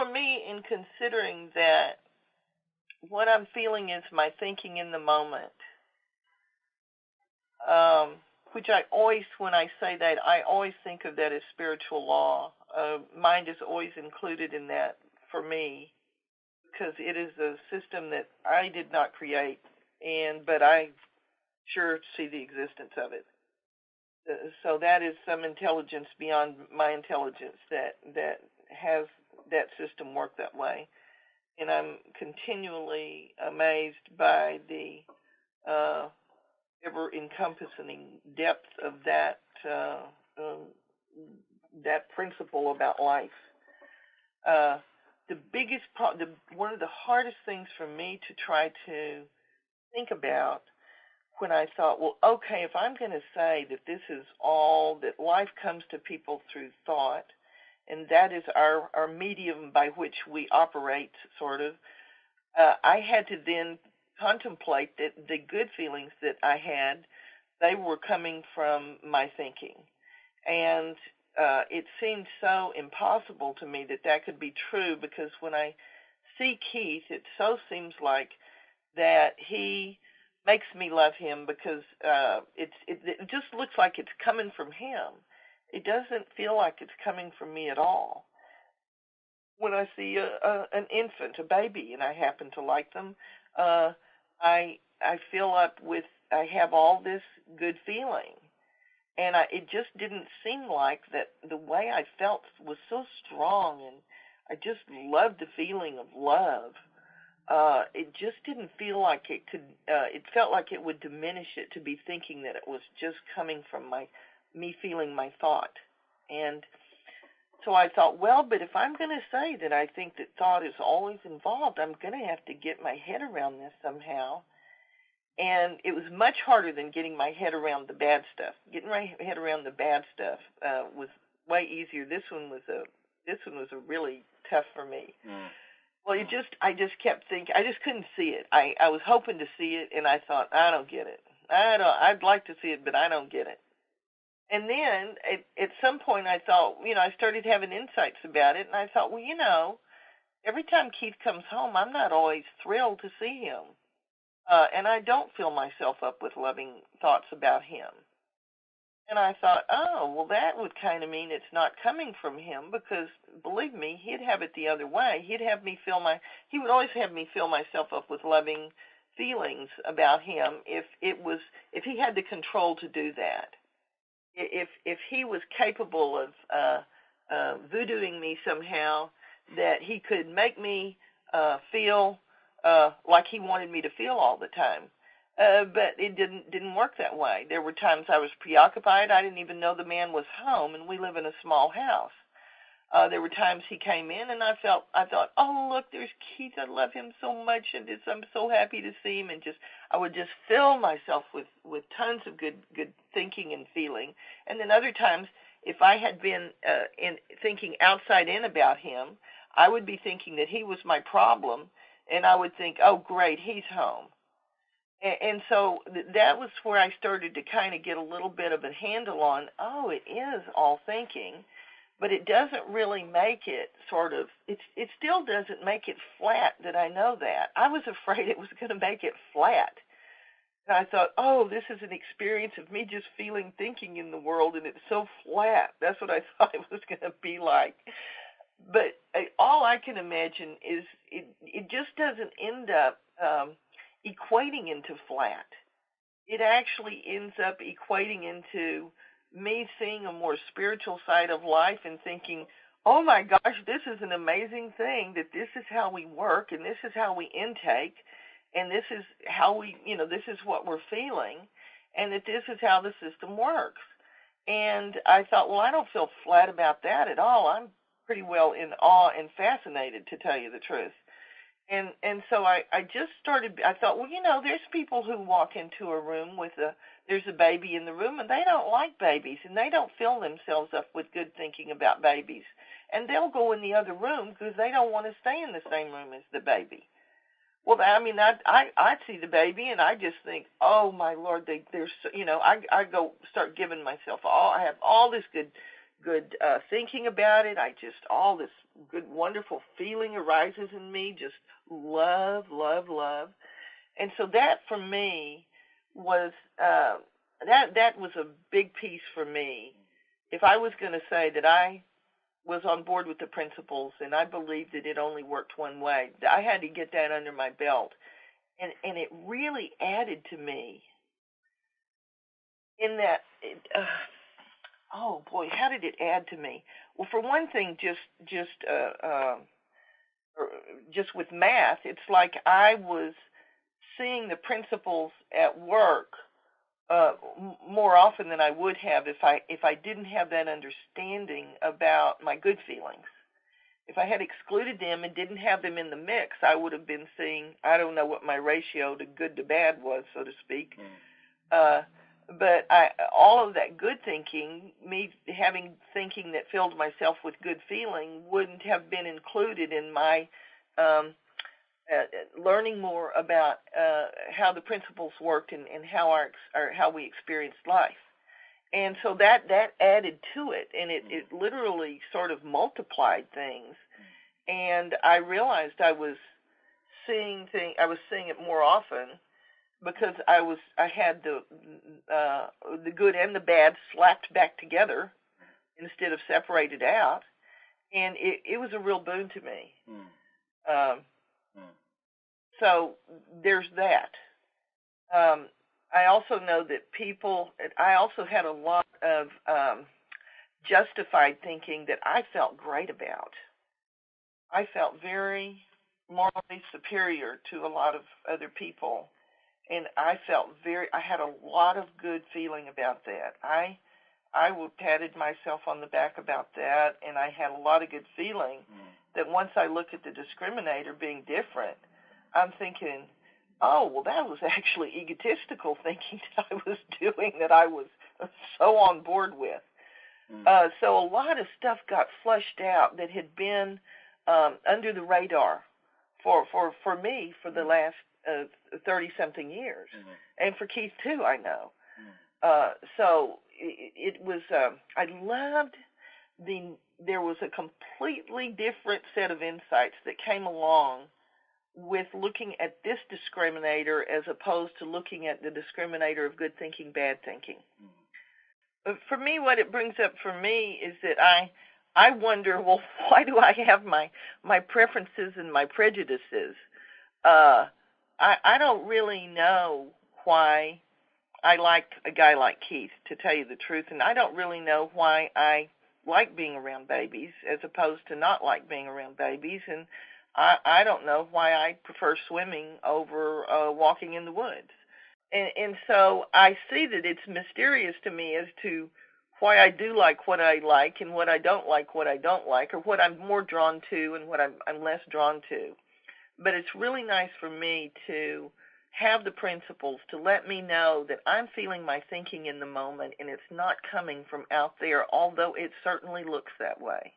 for me, in considering that what I'm feeling is my thinking in the moment, um, which I always, when I say that, I always think of that as spiritual law. Mind is always included in that for me because it is a system that I did not create, but I sure see the existence of it. So that is some intelligence beyond my intelligence that has that system work that way. And I'm continually amazed by the uh, ever-encompassing depth of um, that principle about life. Uh, the biggest one of the hardest things for me to try to think about when I thought, well, okay, if I'm going to say that this is all, that life comes to people through thought, and that is our medium by which we operate, sort of, I had to then contemplate that the good feelings that I had, they were coming from my thinking. And it seemed so impossible to me that that could be true because when I see Keith, it so seems like that he makes me love him because it just looks like it's coming from him. It doesn't feel like it's coming from me at all. When I see an infant, a baby, and I happen to like them, uh, I fill up with, I have all this good feeling, and it just didn't seem like that. The way I felt was so strong, and I just loved the feeling of love. It just didn't feel like it could. It felt like it would diminish it to be thinking that it was just coming from me feeling my thought, and so I thought, well, but if I'm going to say that I think that thought is always involved, I'm going to have to get my head around this somehow. And it was much harder than getting my head around the bad stuff. Getting my head around the bad stuff was way easier. This one was a really tough for me. Mm. Well, I just kept thinking, I just couldn't see it. I was hoping to see it, and I thought, I don't get it. I'd like to see it, but I don't get it. And then at some point I thought, I started having insights about it, and I thought, well, every time Keith comes home, I'm not always thrilled to see him. And I don't fill myself up with loving thoughts about him. And I thought, oh, well, that would kind of mean it's not coming from him because, believe me, he'd have it the other way. He would always have me fill myself up with loving feelings about him if he had the control to do that. If he was capable of voodooing me somehow, that he could make me feel like he wanted me to feel all the time. But it didn't work that way. There were times I was preoccupied. I didn't even know the man was home, and we live in a small house. There were times he came in, and I thought, oh, look, there's Keith. I love him so much, and I'm so happy to see him. And I would just fill myself with tons of good thinking and feeling. And then other times, if I had been in thinking outside in about him, I would be thinking that he was my problem, and I would think, oh, great, he's home. And so that was where I started to kind of get a little bit of a handle on, oh, it is all thinking, but it doesn't really make it it still doesn't make it flat that I know that. I was afraid it was going to make it flat. And I thought, oh, this is an experience of me just feeling thinking in the world, and it's so flat. That's what I thought it was going to be like. But all I can imagine is it just doesn't end up equating into flat. It actually ends up equating into me seeing a more spiritual side of life and thinking, oh my gosh, this is an amazing thing, that this is how we work, and this is how we intake, and this is how this is what we're feeling, and that this is how the system works. And I thought, well, I don't feel flat about that at all. I'm pretty well in awe and fascinated, to tell you the truth. And so I just started, I thought, well, there's people who walk into a room there's a baby in the room, and they don't like babies, and they don't fill themselves up with good thinking about babies. And they'll go in the other room because they don't want to stay in the same room as the baby. Well, I see the baby, and I just think, oh, my Lord, I go start giving myself I have all this good good thinking about it. All this good, wonderful feeling arises in me, just love, love, love. And so that for me was, that was a big piece for me. If I was going to say that I was on board with the principles and I believed that it only worked one way, I had to get that under my belt. And it really added to me in that, oh boy, how did it add to me? Well, for one thing, just with math, it's like I was seeing the principles at work more often than I would have if I didn't have that understanding about my good feelings. If I had excluded them and didn't have them in the mix, I would have been seeing, I don't know what my ratio to good to bad was, so to speak. But all of that good thinking, me having thinking that filled myself with good feeling, wouldn't have been included in my learning more about how the principles worked and how we experienced life. And so that added to it, and it literally sort of multiplied things. And I realized I was seeing it more often because I had the good and the bad slapped back together instead of separated out, and it was a real boon to me. So there's that. I also know that I also had a lot of justified thinking that I felt great about. I felt very morally superior to a lot of other people, and I had a lot of good feeling about that. I patted myself on the back about that, and I had a lot of good feeling that once I look at the discriminator being different, I'm thinking, oh, well, that was actually egotistical thinking that I was doing that I was so on board with. So a lot of stuff got flushed out that had been under the radar for me for the last 30-something years, and for Keith too, I know. So it was, I loved there was a completely different set of insights that came along with looking at this discriminator as opposed to looking at the discriminator of good thinking, bad thinking. For me, what it brings up for me is that I wonder, well, why do I have my preferences and my prejudices? I don't really know why I liked a guy like Keith, to tell you the truth, and I don't really know why I like being around babies as opposed to not like being around babies, and I don't know why I prefer swimming over walking in the woods. And so I see that it's mysterious to me as to why I do like what I like and what I don't like, or what I'm more drawn to and what I'm less drawn to. But it's really nice for me to have the principles to let me know that I'm feeling my thinking in the moment and it's not coming from out there, although it certainly looks that way.